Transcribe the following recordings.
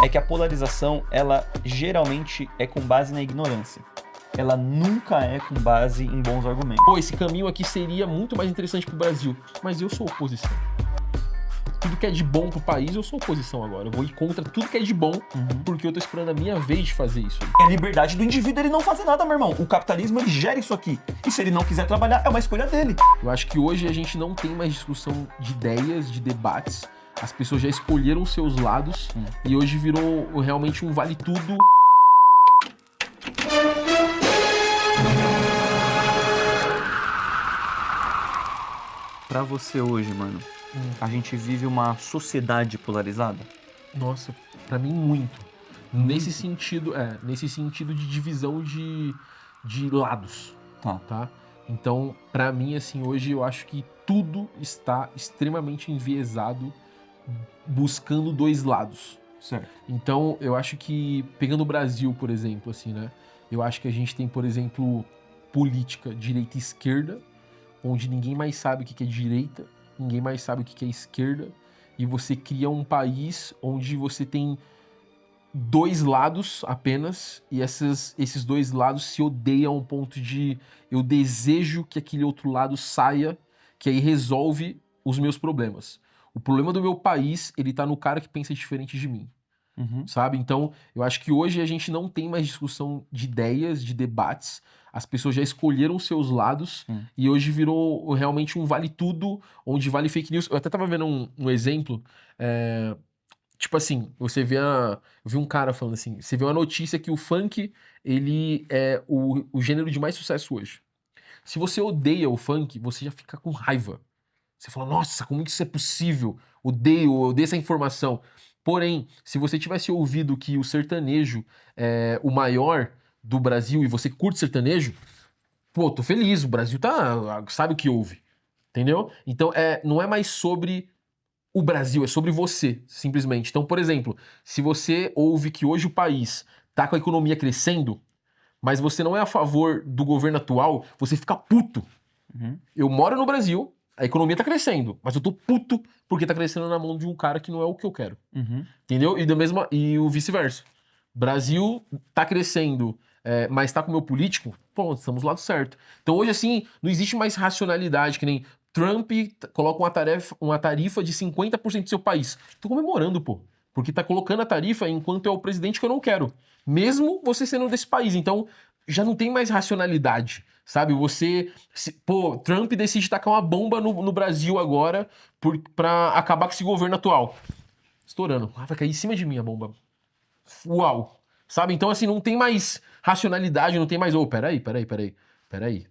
é que a polarização, ela geralmente é com base na ignorância. Ela nunca é com base em bons argumentos. Pô, esse caminho aqui seria muito mais interessante pro Brasil, mas eu sou oposição. Tudo que é de bom pro país, eu sou oposição agora. Eu vou ir contra tudo que é de bom, porque eu tô esperando a minha vez de fazer isso. É a liberdade do indivíduo ele não fazer nada, meu irmão. O capitalismo, ele gera isso aqui. E se ele não quiser trabalhar, é uma escolha dele. Eu acho que hoje a gente não tem mais discussão de ideias, de debates. As pessoas já escolheram seus lados e hoje virou realmente um vale tudo. Pra você hoje, mano, a gente vive uma sociedade polarizada? Nossa, pra mim muito. Nesse sentido de divisão de lados, tá? Então, pra mim, assim, hoje eu acho que tudo está extremamente enviesado, buscando dois lados. Certo. Então, eu acho que, pegando o Brasil, por exemplo, assim, né? Eu acho que a gente tem, por exemplo, política direita e esquerda, onde ninguém mais sabe o que é direita, ninguém mais sabe o que é esquerda, e você cria um país onde você tem dois lados apenas, e esses dois lados se odeiam ao ponto de eu desejo que aquele outro lado saia, que aí resolve os meus problemas. O problema do meu país, ele tá no cara que pensa diferente de mim. Sabe? Então, eu acho que hoje a gente não tem mais discussão de ideias, de debates. As pessoas já escolheram seus lados e hoje virou realmente um vale tudo, onde vale fake news. Eu até tava vendo um exemplo, tipo assim, eu vi um cara falando assim, você vê uma notícia que o funk, ele é o gênero de mais sucesso hoje. Se você odeia o funk, você já fica com raiva. Você fala, nossa, como isso é possível? Odeio essa informação. Porém, se você tivesse ouvido que o sertanejo é o maior do Brasil e você curte sertanejo, pô, tô feliz, o Brasil sabe o que houve, entendeu? Então, não é mais sobre o Brasil, é sobre você, simplesmente. Então, por exemplo, se você ouve que hoje o país tá com a economia crescendo, mas você não é a favor do governo atual, você fica puto. Eu moro no Brasil, a economia tá crescendo, mas eu tô puto porque tá crescendo na mão de um cara que não é o que eu quero. Entendeu? E o vice-versa. Brasil tá crescendo, mas tá com o meu político, pronto, estamos do lado certo. Então hoje, assim, não existe mais racionalidade, que nem Trump coloca uma tarifa de 50% do seu país. Tô comemorando, pô. Porque tá colocando a tarifa enquanto é o presidente que eu não quero. Mesmo você sendo desse país. Então, já não tem mais racionalidade, sabe? Trump decide tacar uma bomba no Brasil agora pra acabar com esse governo atual. Estourando. Vai cair em cima de mim a bomba. Uau. Sabe? Então, assim, não tem mais racionalidade, não tem mais... Peraí,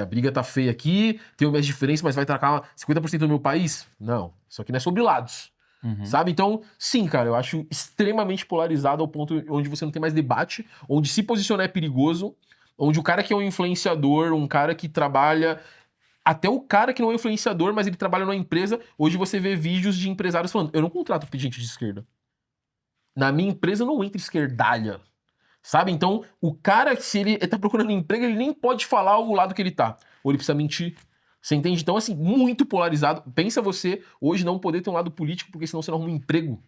a briga tá feia aqui, tem umas diferenças, mas vai tacar 50% do meu país? Não. Isso aqui não é sobre lados. Sabe? Então, sim, cara, eu acho extremamente polarizado ao ponto onde você não tem mais debate, onde se posicionar é perigoso, onde o cara que é um influenciador, um cara que trabalha... Até o cara que não é influenciador, mas ele trabalha numa empresa, hoje você vê vídeos de empresários falando, eu não contrato gente de esquerda. Na minha empresa não entra esquerdalha. Sabe? Então, o cara, se ele tá procurando emprego, ele nem pode falar o lado que ele tá. Ou ele precisa mentir. Você entende? Então, assim, muito polarizado. Pensa você hoje não poder ter um lado político, porque senão você não arruma um emprego.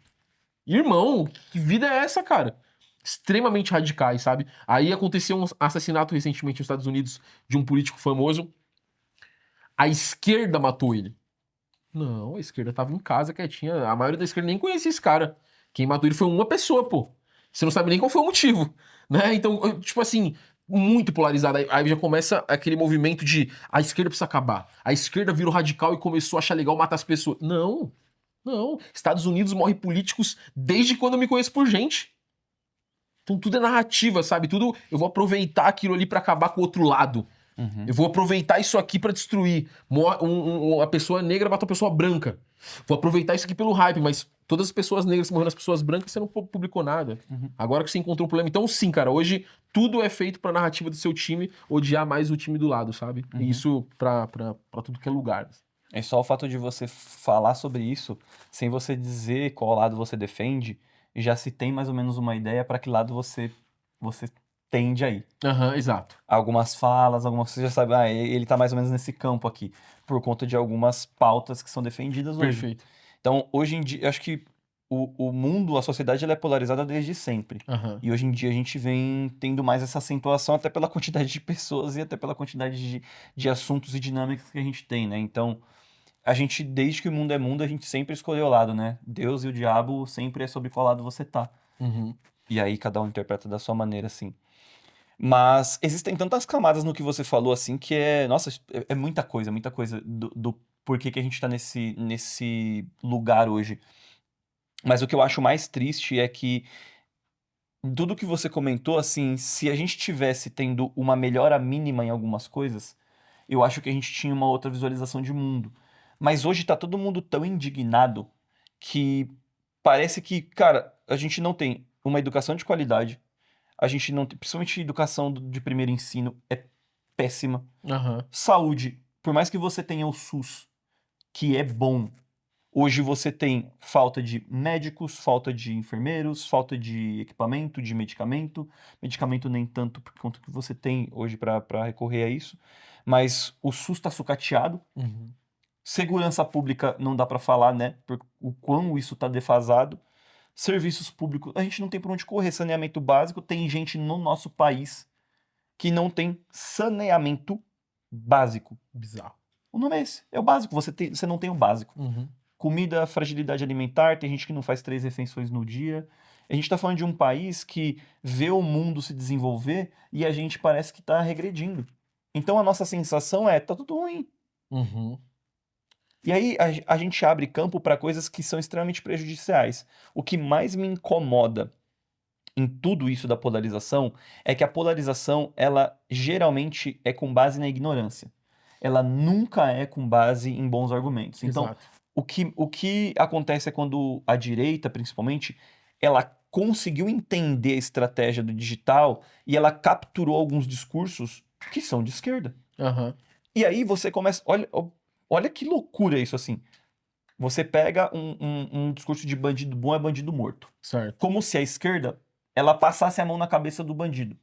Irmão, que vida é essa, cara? Extremamente radicais, sabe? Aí aconteceu um assassinato recentemente nos Estados Unidos de um político famoso. A esquerda matou ele. Não, a esquerda tava em casa quietinha. A maioria da esquerda nem conhecia esse cara. Quem matou ele foi uma pessoa, pô. Você não sabe nem qual foi o motivo, né? Então, tipo assim, muito polarizado. Aí já começa aquele movimento de a esquerda precisa acabar. A esquerda virou radical e começou a achar legal matar as pessoas. Não, não. Estados Unidos morre políticos desde quando eu me conheço por gente. Então tudo é narrativa, sabe? Tudo eu vou aproveitar aquilo ali pra acabar com o outro lado. Eu vou aproveitar isso aqui pra destruir. A pessoa negra matou a pessoa branca. Vou aproveitar isso aqui pelo hype, mas todas as pessoas negras que morreram nas pessoas brancas, você não publicou nada. Agora que você encontrou um problema. Então, sim, cara, hoje tudo é feito pra narrativa do seu time odiar mais o time do lado, sabe? E isso pra tudo que é lugar. É só o fato de você falar sobre isso, sem você dizer qual lado você defende, já se tem mais ou menos uma ideia para que lado você tende aí. Exato. Algumas falas, você já sabe, ele tá mais ou menos nesse campo aqui, por conta de algumas pautas que são defendidas hoje. Perfeito. Então, hoje em dia, eu acho que o mundo, a sociedade, ela é polarizada desde sempre. Aham. E hoje em dia a gente vem tendo mais essa acentuação até pela quantidade de pessoas e até pela quantidade de assuntos e dinâmicas que a gente tem, né? Então, a gente, desde que o mundo é mundo, a gente sempre escolheu o lado, né? Deus e o diabo sempre é sobre qual lado você tá. Uhum. E aí cada um interpreta da sua maneira, assim. Mas existem tantas camadas no que você falou, assim, que é... Nossa, é muita coisa do porquê que a gente tá nesse lugar hoje. Mas o que eu acho mais triste é que tudo que você comentou, assim, se a gente tivesse tendo uma melhora mínima em algumas coisas, eu acho que a gente tinha uma outra visualização de mundo. Mas hoje tá todo mundo tão indignado que parece que, cara, a gente não tem uma educação de qualidade, a gente não tem, principalmente educação de primeiro ensino, é péssima. Aham. Saúde, por mais que você tenha o SUS, que é bom, hoje você tem falta de médicos, falta de enfermeiros, falta de equipamento, de medicamento. Medicamento nem tanto por conta que você tem hoje para recorrer a isso. Mas o SUS está sucateado. Uhum. Segurança pública não dá para falar, né? Por o quão isso está defasado. Serviços públicos, a gente não tem por onde correr. Saneamento básico, tem gente no nosso país que não tem saneamento básico. Bizarro. O nome é esse, é o básico. Você não tem o básico. Uhum. Comida, fragilidade alimentar, tem gente que não faz 3 refeições no dia. A gente tá falando de um país que vê o mundo se desenvolver e a gente parece que tá regredindo. Então a nossa sensação é, tá tudo ruim. Uhum. E aí a gente abre campo para coisas que são extremamente prejudiciais. O que mais me incomoda em tudo isso da polarização é que a polarização, ela geralmente é com base na ignorância. Ela nunca é com base em bons argumentos. Então, Exato. o que acontece é quando a direita, principalmente, ela conseguiu entender a estratégia do digital e ela capturou alguns discursos que são de esquerda. Aham. E aí você começa. Olha que loucura isso assim. Você pega um discurso de bandido bom é bandido morto. Certo. Como se a esquerda ela passasse a mão na cabeça do bandido.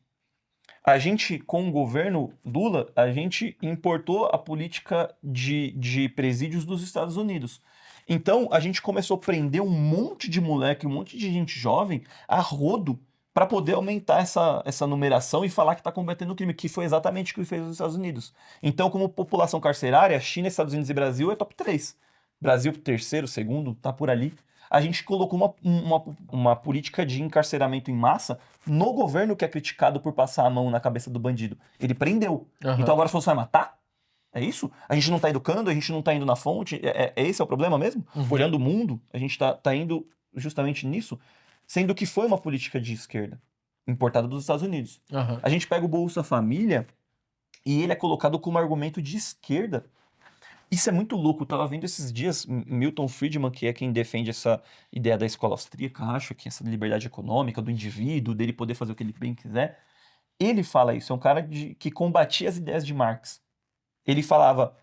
A gente, com o governo Lula, a gente importou a política de presídios dos Estados Unidos. Então, a gente começou a prender um monte de moleque, um monte de gente jovem a rodo para poder aumentar essa numeração e falar que está combatendo o crime, que foi exatamente o que fez os Estados Unidos. Então, como população carcerária, China, Estados Unidos e Brasil é top 3. Brasil terceiro, segundo, tá por ali. A gente colocou uma política de encarceramento em massa no governo que é criticado por passar a mão na cabeça do bandido. Ele prendeu. Aham. Então agora você vai matar? É isso? A gente não tá educando, a gente não tá indo na fonte? Esse é o problema mesmo? Uhum. Olhando o mundo, a gente tá indo justamente nisso, sendo que foi uma política de esquerda, importada dos Estados Unidos. Aham. A gente pega o Bolsa Família e ele é colocado como argumento de esquerda. Isso é muito louco. Eu tava vendo esses dias Milton Friedman, que é quem defende essa ideia da escola austríaca, acho que essa liberdade econômica do indivíduo, dele poder fazer o que ele bem quiser. Ele fala isso, é um cara que combatia as ideias de Marx. Ele falava,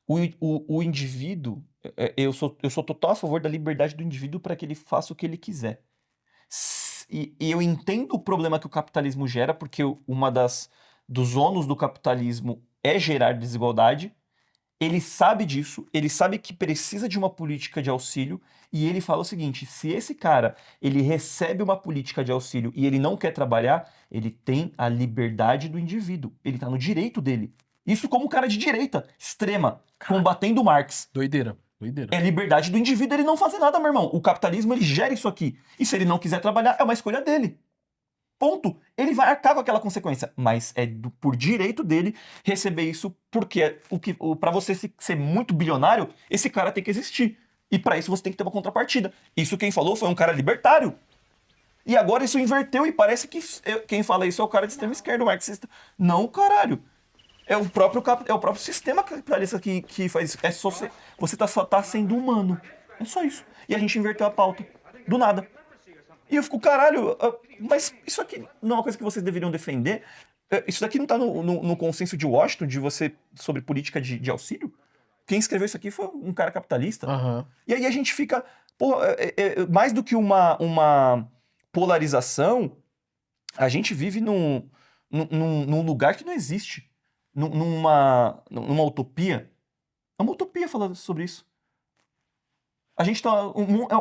o indivíduo, eu sou total a favor da liberdade do indivíduo para que ele faça o que ele quiser. E eu entendo o problema que o capitalismo gera, porque uma dos ônus do capitalismo é gerar desigualdade. Ele sabe disso, ele sabe que precisa de uma política de auxílio e ele fala o seguinte: se esse cara ele recebe uma política de auxílio e ele não quer trabalhar, ele tem a liberdade do indivíduo, ele tá no direito dele. Isso como cara de direita extrema, combatendo Marx. Doideira. Doideira. É liberdade do indivíduo ele não fazer nada, meu irmão. O capitalismo ele gera isso aqui. E se ele não quiser trabalhar, é uma escolha dele. Ponto. Ele vai arcar com aquela consequência, mas é por direito dele receber isso, porque para você ser muito bilionário, esse cara tem que existir. E para isso você tem que ter uma contrapartida. Isso quem falou foi um cara libertário. E agora isso inverteu e parece que quem fala isso é o cara de extrema esquerda, o marxista. Não, caralho. É o próprio sistema capitalista que faz isso. Você só tá sendo humano. É só isso. E a gente inverteu a pauta. Do nada. E eu fico, caralho, mas isso aqui não é uma coisa que vocês deveriam defender? Isso daqui não tá no consenso de Washington sobre política de auxílio? Quem escreveu isso aqui foi um cara capitalista. Aham. E aí a gente fica, pô, mais do que uma polarização, a gente vive num lugar que não existe. Numa utopia. É uma utopia falar sobre isso. A gente tá.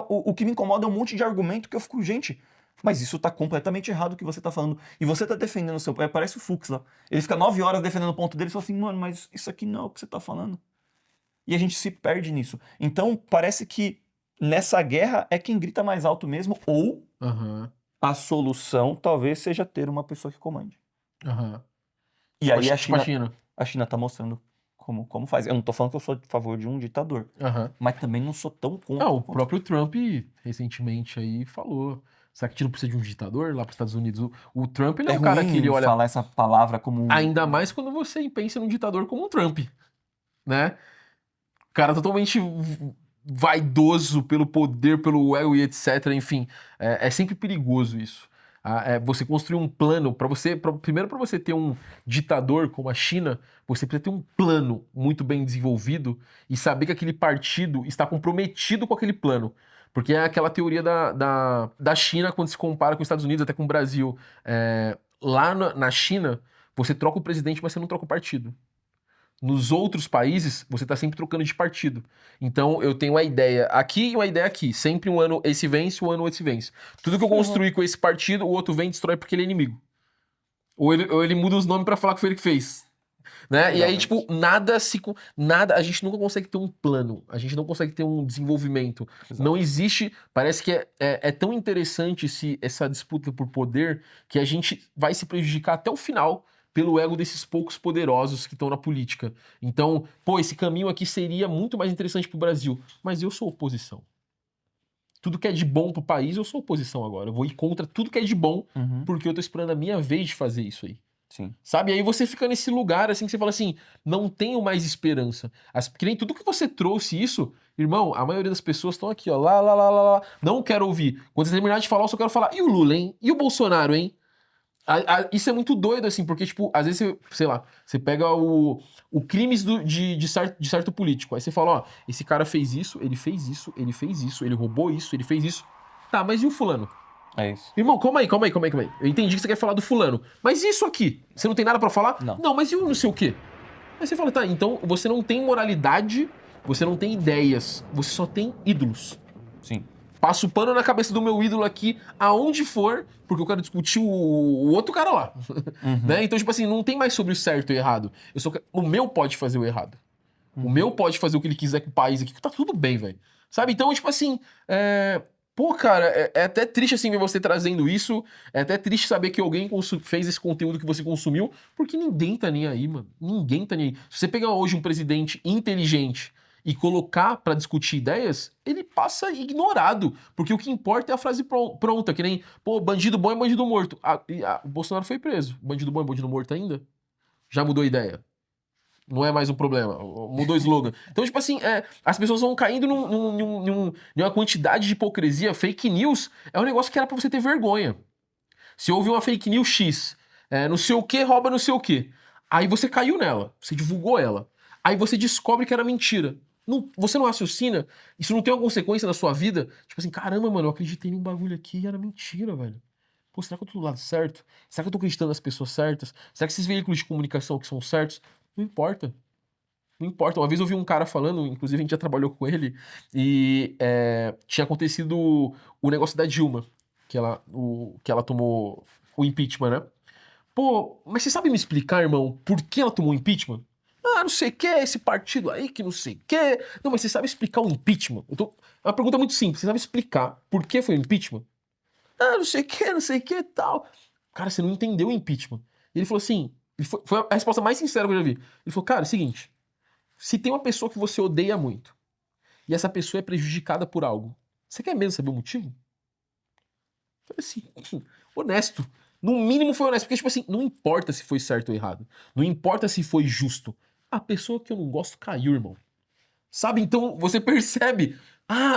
O que me incomoda é um monte de argumento que eu fico, gente, mas isso tá completamente errado o que você tá falando. E você tá defendendo o seu. Parece o Fux lá. Ele fica 9 horas defendendo o ponto dele e fala assim, mano, mas isso aqui não é o que você tá falando. E a gente se perde nisso. Então, parece que nessa guerra é quem grita mais alto mesmo, ou Aham, a solução talvez seja ter uma pessoa que comande. aham. E aí Tipo a China. a China tá mostrando como faz. Eu não tô falando que eu sou a favor de um ditador, Aham. mas também não sou tão contra. Ah, o próprio Trump recentemente aí falou. Será que a gente não precisa de um ditador lá para os Estados Unidos? O Trump, ele é É um cara que ele ruim olha. falar essa palavra como. Ainda mais quando você pensa num ditador como o Trump, né? Cara totalmente vaidoso pelo poder, pelo ego e etc. Enfim, é sempre perigoso isso. Você construir um plano para você, primeiro para você ter um ditador como a China, você precisa ter um plano muito bem desenvolvido e saber que aquele partido está comprometido com aquele plano. Porque é aquela teoria da China quando se compara com os Estados Unidos, até com o Brasil. Lá na China, você troca o presidente, mas você não troca o partido. Nos outros países, você está sempre trocando de partido. Então, eu tenho uma ideia aqui e uma ideia aqui. Sempre um ano esse vence, um ano esse vence. Tudo que eu construí com esse partido, o outro vem e destrói porque ele é inimigo. Ou ele muda os nomes para falar que foi ele que fez. Né? E aí, tipo, nada, a gente nunca consegue ter um plano, a gente não consegue ter um desenvolvimento. Exato. Não existe, parece que é tão interessante essa disputa por poder que a gente vai se prejudicar até o final pelo ego desses poucos poderosos que estão na política. Então, pô, esse caminho aqui seria muito mais interessante pro Brasil, mas eu sou oposição. Tudo que é de bom pro país, eu sou oposição agora. Eu vou ir contra tudo que é de bom, Uhum, porque eu tô esperando a minha vez de fazer isso aí. sim. Sabe? Aí você fica nesse lugar assim que você fala assim: não tenho mais esperança. Que nem tudo que você trouxe isso, irmão, a maioria das pessoas estão aqui, ó, lá. Não quero ouvir. Quando você terminar de falar, eu só quero falar. E o Lula, hein? E o Bolsonaro, hein? Isso é muito doido, assim, porque, tipo, às vezes você, sei lá, você pega o crimes de certo político. Aí você fala, ó, esse cara fez isso, ele fez isso, ele fez isso, ele roubou isso, ele fez isso. Tá, mas e o fulano? É isso. Irmão, calma aí. Eu entendi que você quer falar do fulano. Mas isso aqui? Você não tem nada pra falar? Não. Não, mas e o não sei o quê? Aí você fala, tá, então você não tem moralidade, você não tem ideias, você só tem ídolos. Sim. Passo o pano na cabeça do meu ídolo aqui, aonde for, porque eu quero discutir o outro cara lá. Uhum. Né? Então, tipo assim, não tem mais sobre o certo e o errado. O meu pode fazer o errado. O meu pode fazer o que ele quiser com o país aqui, que tá tudo bem, velho. Sabe? Então, tipo assim, pô, cara, é até triste assim ver você trazendo isso. É até triste saber que alguém fez esse conteúdo que você consumiu, porque ninguém tá nem aí, mano. Ninguém tá nem aí. Se você pegar hoje um presidente inteligente e colocar pra discutir ideias, ele passa ignorado. Porque o que importa é a frase pronta, que nem, pô, bandido bom é bandido morto. O Bolsonaro foi preso. Bandido bom é bandido morto ainda? Já mudou a ideia? Não é mais um problema. Mudou o slogan. Então, tipo assim, as pessoas vão caindo numa quantidade de hipocrisia. Fake news é um negócio que era pra você ter vergonha. Se houve uma fake news X, não sei o que, rouba não sei o que. Aí você caiu nela, você divulgou ela. Aí você descobre que era mentira. Você não raciocina, isso não tem uma consequência na sua vida. Tipo assim, caramba, mano, eu acreditei num bagulho aqui e era mentira, velho. Pô, será que eu tô do lado certo? Será que eu tô acreditando nas pessoas certas? Será que esses veículos de comunicação que são certos? Não importa. Não importa. Uma vez eu vi um cara falando, inclusive a gente já trabalhou com ele, e tinha acontecido o negócio da Dilma, que ela tomou o impeachment, né? Pô, mas você sabe me explicar, irmão, por que ela tomou o impeachment? Ah, não sei o que, esse partido aí que não sei o que. Não, mas você sabe explicar o impeachment? É uma pergunta muito simples. Você sabe explicar por que foi o impeachment? Ah, não sei o que tal. Cara, você não entendeu o impeachment. E ele falou assim, foi a resposta mais sincera que eu já vi. Ele falou, cara, é o seguinte, se tem uma pessoa que você odeia muito, e essa pessoa é prejudicada por algo, você quer mesmo saber o motivo? Eu falei assim, honesto. No mínimo foi honesto, porque tipo assim, não importa se foi certo ou errado. Não importa se foi justo. A pessoa que eu não gosto caiu, irmão. Sabe? Então você percebe,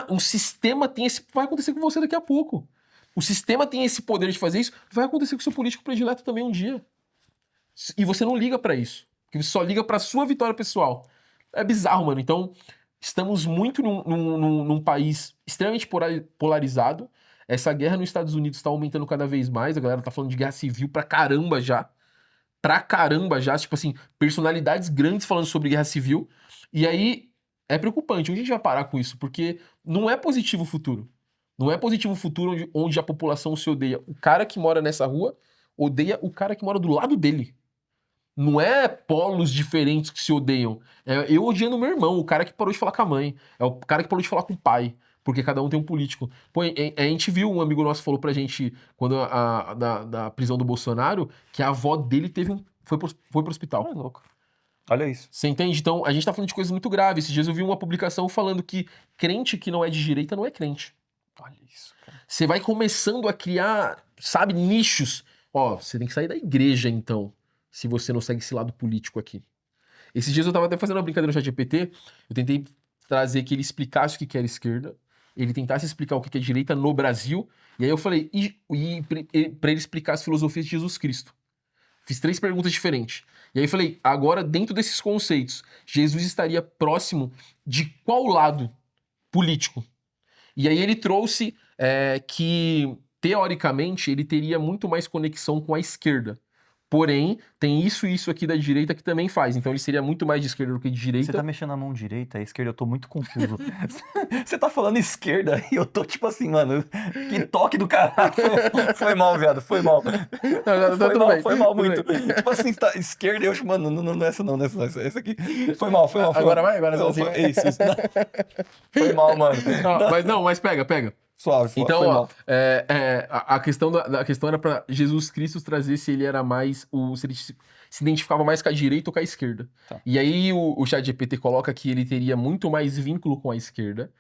o sistema tem esse... Vai acontecer com você daqui a pouco. O sistema tem esse poder de fazer isso, vai acontecer com o seu político predileto também um dia. E você não liga pra isso. Porque você só liga pra sua vitória pessoal. É bizarro, mano. Então, estamos muito num país extremamente polarizado. Essa guerra nos Estados Unidos tá aumentando cada vez mais. A galera tá falando de guerra civil pra caramba já. Pra caramba já. Tipo assim, personalidades grandes falando sobre guerra civil. E aí, É preocupante. Onde a gente vai parar com isso? Porque não é positivo o futuro. Não é positivo o futuro onde a população se odeia. O cara que mora nessa rua odeia o cara que mora do lado dele. Não é polos diferentes que se odeiam. É eu odiando meu irmão, o cara que parou de falar com a mãe. É o cara que parou de falar com o pai. Porque cada um tem um político. Pô, a gente viu, um amigo nosso falou pra gente, quando da prisão do Bolsonaro, que a avó dele foi pro hospital. É louco. Olha isso. Você entende? Então, a gente tá falando de coisas muito graves. Esses dias eu vi uma publicação falando que crente que não é de direita não é crente. Olha isso, cara. Você vai começando a criar, sabe, nichos. Ó, você tem que sair da igreja, então, se você não segue esse lado político aqui. Esses dias eu tava até fazendo uma brincadeira no ChatGPT, eu tentei trazer que ele explicasse o que era esquerda, ele tentasse explicar o que é direita no Brasil, e aí eu falei, pra ele explicar as filosofias de Jesus Cristo. Fiz 3 perguntas diferentes. E aí eu falei, agora, dentro desses conceitos, Jesus estaria próximo de qual lado político? E aí ele trouxe que, teoricamente, ele teria muito mais conexão com a esquerda. Porém, tem isso e isso aqui da direita que também faz. Então ele seria muito mais de esquerda do que de Você direita. tá mexendo na mão direita, a esquerda, eu tô muito confuso. Você tá falando esquerda e eu tô tipo assim, mano, que toque do caralho. Foi mal, viado, foi mal. Tudo bem, Foi mal tudo muito. bem. Tipo assim, tá esquerda e eu, mano, não é essa não, essa aqui. Foi mal, foi mal. Agora vai, agora Foi, assim. isso. Foi mal, mano. Mas pega. Suave, Então, foi ó, mal. a questão era pra Jesus Cristo trazer se ele era mais se ele se identificava mais com a direita ou com a esquerda. Tá. E aí o ChatGPT coloca que ele teria muito mais vínculo com a esquerda,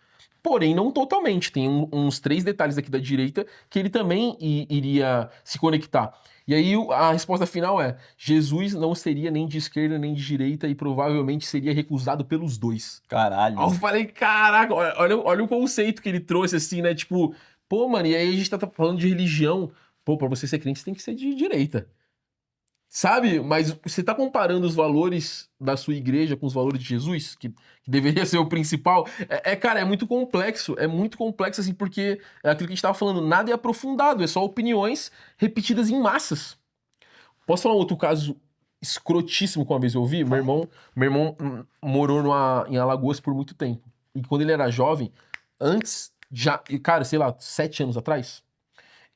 porém não totalmente. Tem uns 3 detalhes aqui da direita que ele também iria se conectar. E aí a resposta final é: Jesus não seria nem de esquerda nem de direita e provavelmente seria recusado pelos dois. Caralho. Aí eu falei, caraca, olha o conceito que ele trouxe, assim, né? Tipo, pô, mano, e aí a gente tá falando de religião. Pô, pra você ser crente, você tem que ser de direita. Sabe? Mas você tá comparando os valores da sua igreja com os valores de Jesus, que deveria ser o principal. Cara, é muito complexo. É muito complexo, assim, porque é aquilo que a gente tava falando, nada é aprofundado, é só opiniões repetidas em massas. Posso falar um outro caso escrotíssimo que uma vez eu ouvi? Meu irmão morou em Alagoas por muito tempo. E quando ele era jovem, antes, cara, sei lá, 7 anos atrás,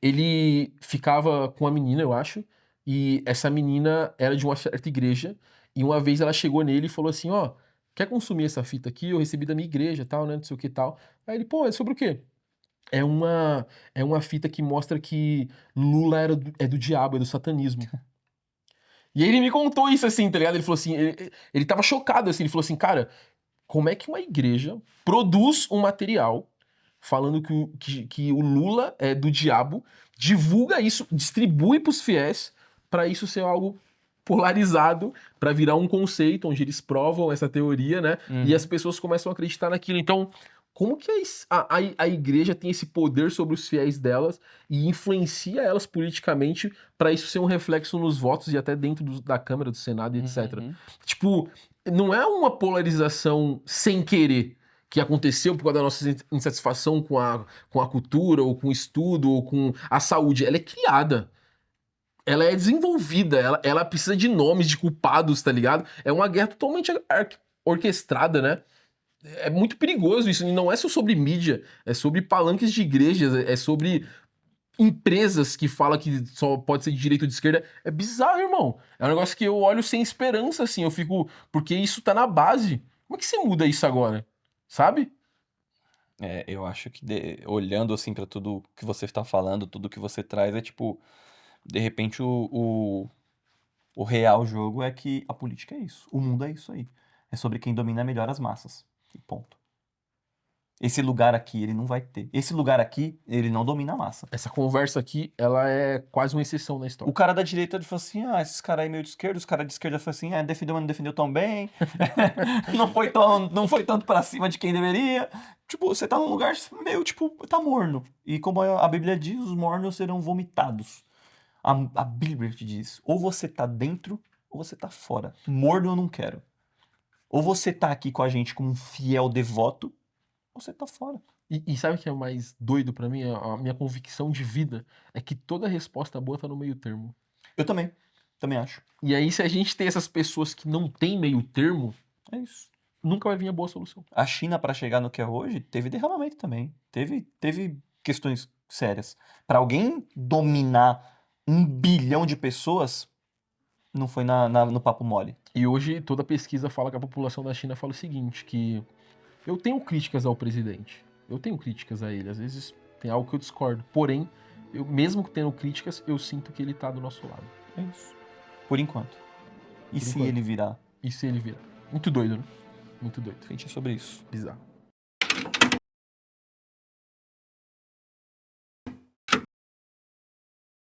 ele ficava com uma menina, eu acho, e essa menina era de uma certa igreja, e uma vez ela chegou nele e falou assim, ó, quer consumir essa fita aqui? Eu recebi da minha igreja, tal, né, não sei o que tal. Aí ele, pô, é sobre o quê? É uma fita que mostra que Lula é do diabo, é do satanismo. E aí ele me contou isso assim, tá ligado? Ele falou assim, ele tava chocado assim, ele falou assim, cara, como é que uma igreja produz um material falando que o Lula é do diabo, divulga isso, distribui pros fiéis pra isso ser algo polarizado, pra virar um conceito onde eles provam essa teoria, né? E as pessoas começam a acreditar naquilo. Então, como que a igreja tem esse poder sobre os fiéis delas e influencia elas politicamente pra isso ser um reflexo nos votos e até dentro da Câmara, do Senado e etc. Tipo, não é uma polarização sem querer que aconteceu por causa da nossa insatisfação com a cultura, ou com o estudo, ou com a saúde. Ela é criada. Ela é desenvolvida. Ela precisa de nomes, de culpados, tá ligado? É uma guerra totalmente orquestrada, né? É muito perigoso isso. E não é só sobre mídia. É sobre palanques de igrejas. É sobre empresas que falam que só pode ser de direita ou de esquerda. É bizarro, irmão. É um negócio que eu olho sem esperança, assim. Eu fico... Porque isso tá na base. Como é que você muda isso agora? Sabe? Eu acho que olhando assim pra tudo que você está falando, tudo que você traz, é tipo, de repente o real jogo é que a política é isso, o mundo é isso aí. É sobre quem domina melhor as massas. E ponto. Esse lugar aqui ele não vai ter. Esse lugar aqui, ele não domina a massa. Essa conversa aqui, ela é quase uma exceção na O história. cara da direita ele falou assim: ah, esses caras aí meio de esquerda, os caras de esquerda falaram assim: defendeu, mas não defendeu tão bem. não foi tanto pra cima de quem deveria. Tipo, você tá num lugar meio, tipo, tá morno. E como a Bíblia diz, os mornos serão vomitados. A Bíblia te diz: ou você tá dentro, ou você tá fora. Morno eu não quero. Ou você tá aqui com a gente como um fiel devoto, ou você tá fora. E sabe o que é mais doido pra mim? A minha convicção de vida é que toda resposta boa tá no meio termo. Eu também acho. E aí, se a gente tem essas pessoas que não tem meio termo, É isso. nunca vai vir a boa solução. A China, para chegar no que é hoje, teve derramamento também. Teve questões sérias. Para alguém dominar 1 bilhão de pessoas, não foi no papo mole. E hoje toda pesquisa fala que a população da China fala o seguinte, que eu tenho críticas ao presidente, eu tenho críticas a ele, às vezes tem algo que eu discordo, porém, eu, mesmo tendo críticas, eu sinto que ele tá do nosso lado. É isso. Por enquanto. E Por se enquanto. ele virar? E se ele virar? Muito doido, né? Muito doido. A gente é sobre isso. Bizarro.